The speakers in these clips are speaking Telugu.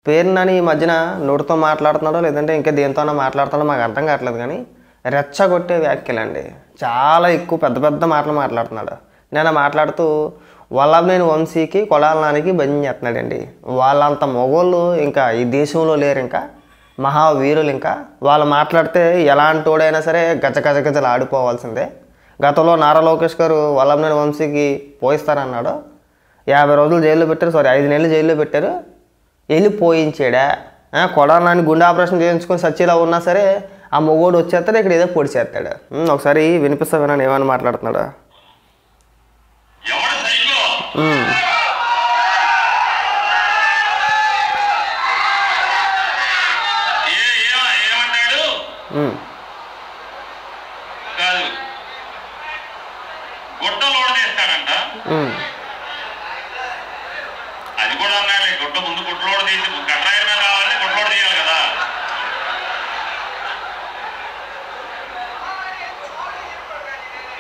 పేరు నాని ఈ మధ్యన నోటితో మాట్లాడుతున్నాడో లేదంటే ఇంకా దేనితోనో మాట్లాడుతున్నాడో మాకు అర్థం కావట్లేదు, కానీ రెచ్చగొట్టే వ్యాఖ్యలండి. చాలా ఎక్కువ పెద్ద పెద్ద మాటలు మాట్లాడుతున్నాడు. నేను మాట్లాడుతూ వల్లభనేని వంశీకి కొడాల నానికి భజన చేస్తున్నాడండి. వాళ్ళంత మొగోళ్ళు ఇంకా ఈ దేశంలో లేరు, ఇంకా మహావీరులు. ఇంకా వాళ్ళు మాట్లాడితే ఎలాంటి వాడైనా సరే గజగజలు ఆడిపోవాల్సిందే. గతంలో నారా లోకేష్ గారు వల్లభనేని వంశీకి పోయిస్తారన్నాడు. 50 రోజులు జైల్లో పెట్టారు, 5 నెలలు జైల్లో పెట్టారు. వెళ్ళి పోయించాడా? కొడాల నాని గుండె ఆపరేషన్ చేయించుకొని సచ్చిలా ఉన్నా సరే ఆ మొగోడు వచ్చేస్తాడు, ఇక్కడ ఏదో పొడి చేస్తాడు. ఒకసారి వినిపిస్తా విన్నాను ఏమని మాట్లాడుతున్నాడా. అది కూడా అన్నాడు, గుడ్డ ముందు గుడ్డలోడు తీసి కట్రాయి మీద రావాలంటే గుడ్డలోడు తీయాలి కదా.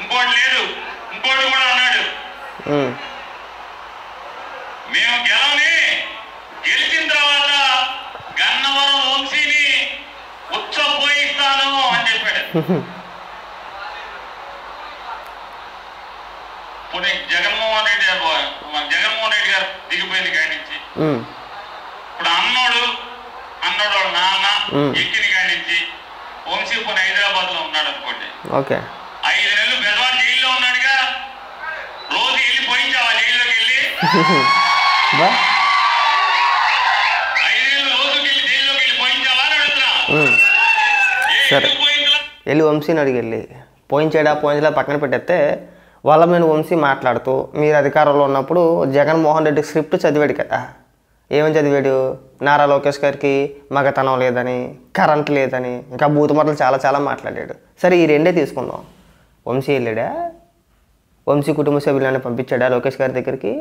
ఇంకోటి లేదు, ఇంకోటి కూడా అన్నాడు, మేము గెలిచిన తర్వాత గన్నవరం వంశీని పోయిస్తాను అని చెప్పాడు. పోనీ జగన్మోహన్ రెడ్డి గారు దిగిపోయింది కాడి నుంచి. ఇప్పుడు అన్నోడు నాన్న ఎక్కిన కాడి నుంచి వంశీ పోనీ హైదరాబాద్ లో ఉన్నాడు అనుకోండి. 5 నెలలు బెదవాడ జైల్లో ఉన్నాడుగా, రోజు వెళ్ళి పోయించావా జైల్లోకి వెళ్ళి? 5 నెలలు రోజుకి వెళ్ళి జైల్లోకి వెళ్ళి పోయించావా అని అడుగుతున్నా. సరే వెళ్ళి వంశీని అడిగి వెళ్ళి పోయించాడా పోయించడా పక్కన పెట్టేస్తే వల్లభనేని వంశీ మాట్లాడుతూ మీరు అధికారంలో ఉన్నప్పుడు జగన్మోహన్ రెడ్డి స్క్రిప్ట్ చదివాడు కదా. ఏమని చదివాడు? నారా లోకేష్ గారికి మగతనం లేదని, కరెంట్ లేదని, ఇంకా బూతుమాటలు చాలా చాలా మాట్లాడాడు. సరే ఈ రెండే తీసుకుందాం. వంశీ వెళ్ళాడా? వంశీ కుటుంబ సభ్యులని పంపించాడా లోకేష్ గారి దగ్గరికి?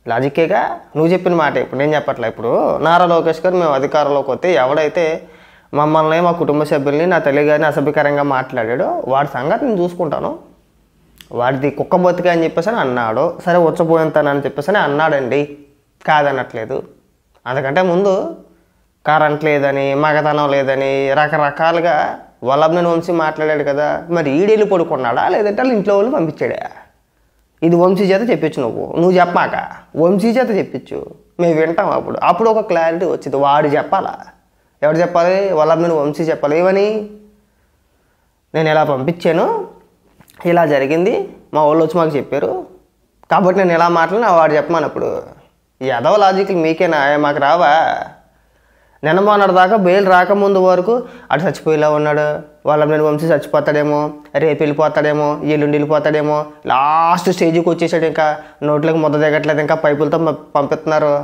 లాజిక్కేగా, నువ్వు చెప్పిన మాట. ఇప్పుడు నేను చెప్పట్లే. ఇప్పుడు నారా లోకేష్ గారు మేము అధికారంలోకి వస్తే ఎవడైతే మమ్మల్ని మా కుటుంబ సభ్యుల్ని నా తల్లి గారిని అసభ్యకరంగా మాట్లాడాడో వాడి సంగతి నేను చూసుకుంటాను, వాడిది కుక్క బతిక అని చెప్పేసి అన్నాడు. సరే వచ్చపోయింతానని చెప్పేసి అన్నాడండి, కాదనట్లేదు. అందుకంటే ముందు కరెంట్ లేదని, మగతనం లేదని రకరకాలుగా వల్లభనేని వంశీ మాట్లాడాడు కదా. మరి ఈడేళ్ళు పడుకున్నాడా లేదంటే వాళ్ళు ఇంట్లో వాళ్ళు పంపించాడా? ఇది వంశీ చేత చెప్పించు. నువ్వు చెప్పాక వంశీ చేత చెప్పించు, మేము వింటాం. అప్పుడు ఒక క్లారిటీ వచ్చింది. వాడు చెప్పాలా? ఎవరు చెప్పాలి? వల్లభనేని వంశీ చెప్పాలి. ఏమని? నేను ఇలా పంపించాను, ఇలా జరిగింది, మా వాళ్ళు వచ్చి మాకు చెప్పారు కాబట్టి నేను ఎలా మాట్లాడినా వాడు చెప్పమన్నప్పుడు ఎదవ లాజిక్లు మీకేనా? మాకు రావా? నిన్నమోన్నటి దాకా బెయిల్ రాకముందు వరకు అటు చచ్చిపోయేలా ఉన్నాడు. వల్లభనేని వంశీ చచ్చిపోతాడేమో, రేపు వెళ్ళిపోతాడేమో, ఎల్లుండి వెళ్ళిపోతాడేమో, లాస్ట్ స్టేజ్కి వచ్చేసాడు. ఇంకా నోట్లకు ముద్ద దిగట్లేదు, ఇంకా పైపులతో పంపిస్తున్నారు,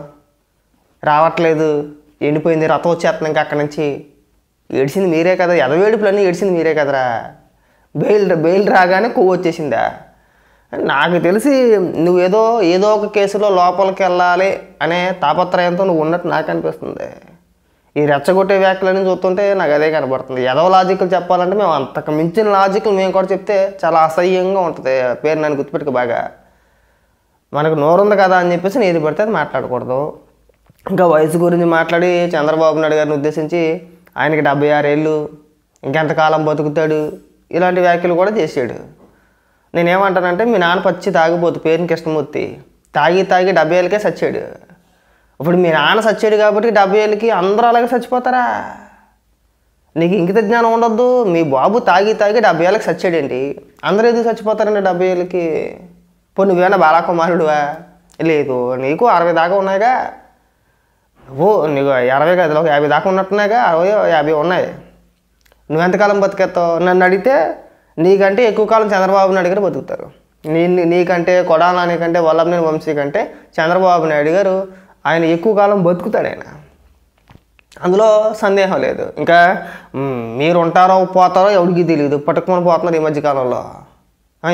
రావట్లేదు, ఎండిపోయింది, రథం వచ్చేస్తుంది. ఇంకా అక్కడి నుంచి ఏడిసింది మీరే కదా, ఎదవేడుపులన్నీ ఏడిసింది మీరే కదరా. బెయిల్ రాగానే కొవ్వు వచ్చేసిందా? నాకు తెలిసి నువ్వేదో ఒక కేసులో లోపలికి వెళ్ళాలి అనే తాపత్రయంతో నువ్వు ఉన్నట్టు నాకు అనిపిస్తుంది. ఈ రెచ్చగొట్టే వ్యాఖ్యలని చూస్తుంటే నాకు అదే కనబడుతుంది. ఏదో లాజిక్లు చెప్పాలంటే మేము అంతకు మించిన లాజిక్లు మేము కూడా చెప్తే చాలా అసహ్యంగా ఉంటుంది. పేరు నన్ను గుర్తుపెట్టుకు బాగా. మనకు నోరుంది కదా అని చెప్పేసి ఏది పడితే అది మాట్లాడకూడదు. ఇంకా వయసు గురించి మాట్లాడి చంద్రబాబు నాయుడు గారిని ఉద్దేశించి ఆయనకి 76 ఏళ్ళు, ఇంకెంతకాలం బతుకుతాడు, ఇలాంటి వ్యాఖ్యలు కూడా చేసాడు. నేనేమంటానంటే మీ నాన్న పచ్చి తాగిపోతు పేరుని కృష్ణమూర్తి తాగి 70 ఏళ్ళకే చచ్చాడు. ఇప్పుడు మీ నాన్న చచ్చాడు కాబట్టి 70 ఏళ్ళకి అందరూ అలాగే చచ్చిపోతారా? నీకు ఇంకిత జ్ఞానం ఉండొద్దు. మీ బాబు తాగి 70 ఏళ్ళకి చచ్చాడేంటి? అందరూ ఎందుకు చచ్చిపోతారండి 70 ఏళ్ళకి? ఇప్పుడు నువ్వేనా బాలకుమారుడువా? లేదు, నీకు 60 దాకా ఉన్నాయిగా. నీకు 60 కదా, 50 దాకా ఉన్నట్టున్నాయిగా, 60, 50 ఉన్నాయి. నువ్వెంతకాలం బతికేస్తావు? నన్ను అడిగితే నీకంటే ఎక్కువ కాలం చంద్రబాబు నాయుడు గారు బతుకుతారు. నీకంటే కొడాల నాని కంటే వల్లభనేని వంశీ కంటే చంద్రబాబు నాయుడు గారు ఆయన ఎక్కువ కాలం బతుకుతాడు. ఆయన అందులో సందేహం లేదు. ఇంకా మీరు ఉంటారో పోతారో ఎవరికి తెలియదు, పట్టుకుని పోతున్నారు ఈ మధ్యకాలంలో.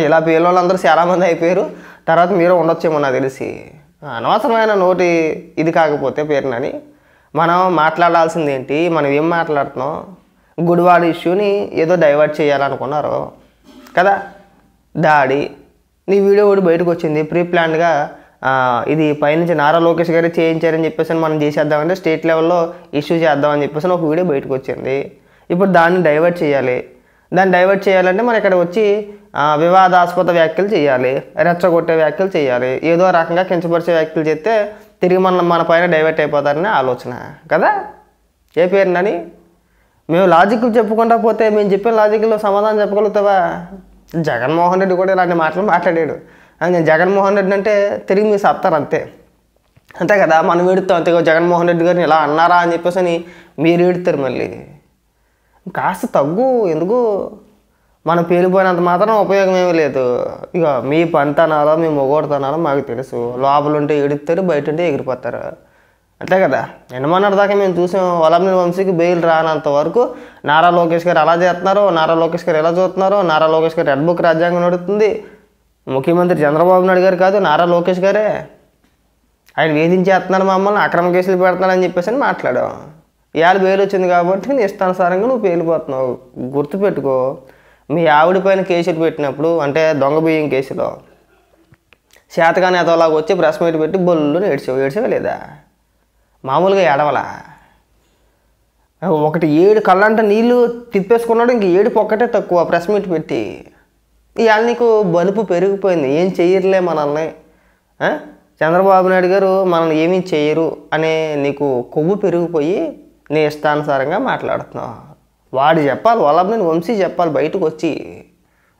ఇలా పిల్లలందరూ చాలామంది అయిపోయారు. తర్వాత మీరు ఉండొచ్చేమో నాకు తెలిసి. అనవసరమైన నోటి ఇది కాకపోతే పేరునని మనం మాట్లాడాల్సింది ఏంటి? మనం ఏం మాట్లాడుతున్నాం? గుడివాడ ఇష్యూని ఏదో డైవర్ట్ చేయాలనుకున్నారు కదా. దాడి నీ వీడియో ఒకటి బయటకు వచ్చింది, ప్రీ ప్లాన్డ్గా ఇది పైనుంచి నారా లోకేష్ గారే చేయించారని చెప్పేసి మనం చేసేద్దామంటే స్టేట్ లెవెల్లో ఇష్యూ చేద్దామని చెప్పేసి ఒక వీడియో బయటకు వచ్చింది. ఇప్పుడు దాన్ని డైవర్ట్ చేయాలి. దాన్ని డైవర్ట్ చేయాలంటే మనం ఇక్కడ వచ్చి వివాదాస్పద వ్యాఖ్యలు చేయాలి, రెచ్చగొట్టే వ్యాఖ్యలు చేయాలి, ఏదో రకంగా కించపరిచే వ్యాఖ్యలు చేస్తే తిరిగి మన పైన డైవర్ట్ అయిపోతారని ఆలోచన కదా. ఏ పేరునని మేము లాజిక్లు చెప్పుకుంటా పోతే మేము చెప్పిన లాజిక్లో సమాధానం చెప్పగలుగుతావా? జగన్మోహన్ రెడ్డి కూడా ఇలాంటి మాటలు మాట్లాడాడు. నేను జగన్మోహన్ రెడ్డి అంటే తిరిగి మీరు చెప్తారు అంతే కదా. మనం ఏడుస్తాం అంతే, జగన్మోహన్ రెడ్డి గారిని ఇలా అన్నారా అని చెప్పేసి అని మీరు ఏడుతారు. మళ్ళీ కాస్త తగ్గు. ఎందుకు మనం పేలిపోయినంత మాత్రం ఉపయోగం ఏమీ లేదు. ఇక మీ పంతనాలో మీ మొగోడుతనాలో మాకు తెలుసు. లోపల ఉంటే ఏడుస్తారు, బయట ఉంటే ఎగిరిపోతారు అంతే కదా. ఎన్నమన్నర దాకా మేము చూసాం. వల్లభనేని వంశీకి బెయిల్ రానంత వరకు నారా లోకేష్ గారు అలా చేస్తున్నారు, నారా లోకేష్ గారు ఎలా చూస్తున్నారు, నారా లోకేష్ గారు రెడ్ బుక్ రాజ్యాంగం నడుస్తుంది. ముఖ్యమంత్రి చంద్రబాబు నాయుడు గారు కాదు, నారా లోకేష్ గారే. ఆయన వేధించేస్తున్నారు, మమ్మల్ని అక్రమ కేసులు పెడుతున్నారని చెప్పేసి అని మాట్లాడాం. ఇవాళ బెయిల్ వచ్చింది కాబట్టి నీ ఇష్టానుసారంగా నువ్వు పేలిపోతున్నావు. గుర్తుపెట్టుకో, మీ ఆవిడ పైన కేసులు పెట్టినప్పుడు అంటే దొంగ బియ్యం కేసులో శాతకాని అతలాగా వచ్చి ప్రెస్ మీట్ పెట్టి బొల్లు ఏడ్చేవా లేదా? మామూలుగా ఏడవలా. ఒకటి 7 కళ్ళంట నీళ్ళు తిప్పేసుకున్నాడు, ఇంక 7 ఒక్కటే తక్కువ ప్రెస్ మీట్ పెట్టి. ఇవాళ నీకు బలుపు పెరిగిపోయింది. ఏం చెయ్యరులే మనల్ని, చంద్రబాబు నాయుడు గారు మనల్ని ఏమీ చెయ్యరు అనే నీకు కొవ్వు పెరిగిపోయి నీ ఇష్టానుసారంగా మాట్లాడుతున్నావు. వాడు చెప్పాలి, వల్లభనేని వంశీ చెప్పాలి బయటకు వచ్చి,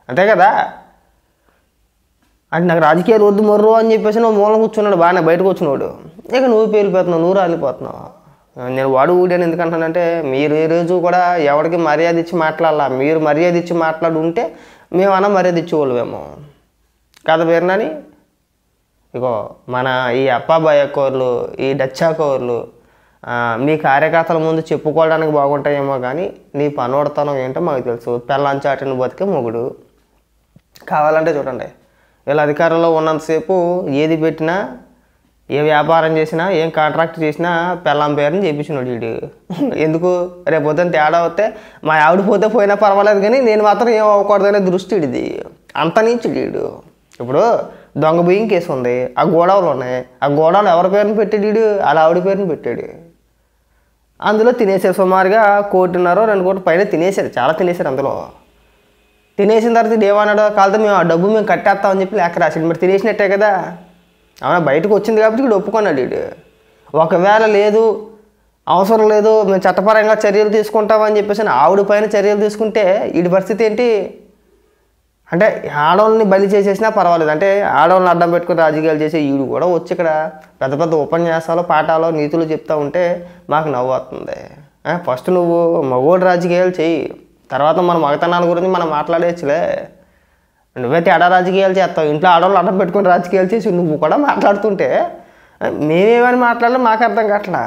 అంతే కదా. అంటే నాకు రాజకీయాలు వద్దు మొర్రు అని చెప్పేసి నువ్వు మూలం కూర్చున్నాడు, బాగానే బయటకు వచ్చినాడు. ఇక నువ్వు పేలిపోతున్నావు, నువ్వు రాలిపోతున్నావు. నేను వాడు ఊడాను ఎందుకంటానంటే, మీరు ఏ రోజు కూడా ఎవరికి మర్యాద ఇచ్చి మాట్లాడాలా. మీరు మర్యాద ఇచ్చి మాట్లాడి ఉంటే మేమన్నా మర్యాద ఇచ్చేవాళ్ళమేమో కదా పేరునని. ఇగో మన ఈ అప్పాబాయ కోర్లు, ఈ డచ్చా కోర్లు మీ కార్యకర్తల ముందు చెప్పుకోవడానికి బాగుంటాయేమో కానీ నీ పనోడతనం ఏంటో మాకు తెలుసు. పెళ్ళంచాటిని బతికే మొగుడు. కావాలంటే చూడండి, వీళ్ళ అధికారంలో ఉన్నంతసేపు ఏది పెట్టినా, ఏ వ్యాపారం చేసినా, ఏం కాంట్రాక్ట్ చేసినా పెళ్ళాం పేరుని చేయించినాడు వీడు. ఎందుకు రేపు పొద్దున్న తేడా వస్తే మా ఆవిడ పోతే పోయినా పర్వాలేదు కానీ నేను మాత్రం ఏం అవ్వకూడదనే దృష్టి ఇది. అంత నుంచి వీడు. ఇప్పుడు దొంగ బియ్యం కేసు ఉంది, ఆ గోడవలు ఉన్నాయి. ఆ గోడవలు ఎవరి పేరుని పెట్టాడు వీడు? వాళ్ళ ఆవిడ పేరుని పెట్టాడు. అందులో తినేసారు సుమారుగా 1.5 కోటి 2 కోట్ల పైన తినేసారు, చాలా తినేసారు. అందులో తినేసిన తర్వాత ఏమన్నాడు, కాలితే మేము ఆ డబ్బు మేము కట్టేస్తామని చెప్పి లేఖ రాసాడు. మరి తినేసినట్టే కదా. అవునా, బయటకు వచ్చింది కాబట్టి ఇక్కడ ఒప్పుకున్నాడు వీడు. ఒకవేళ లేదు, అవసరం లేదు, మేము చట్టపరంగా చర్యలు తీసుకుంటామని చెప్పేసి ఆవిడ పైన చర్యలు తీసుకుంటే వీడి పరిస్థితి ఏంటి అంటే, ఆడవాళ్ళని బలి చేసేసినా పర్వాలేదు అంటే, ఆడవాళ్ళని అడ్డం పెట్టుకుని రాజకీయాలు చేసే వీడు కూడా వచ్చి ఇక్కడ పెద్ద పెద్ద ఉపన్యాసాలు, పాఠాలు, నీతులు చెప్తూ ఉంటే మాకు నవ్వు వస్తుంది. ఫస్ట్ నువ్వు మగోడు రాజకీయాలు చెయ్యి, తర్వాత మన మగతనాల గురించి మనం మాట్లాడేయచ్చులే. నువ్వే తేడా రాజకీయాలు చేస్తావు. ఇంట్లో ఆడవాళ్ళు అడ్డం పెట్టుకుని రాజకీయాలు చేసి నువ్వు కూడా మాట్లాడుతుంటే మేమేమని మాట్లాడాలో మాకు అర్థం కావట్లా.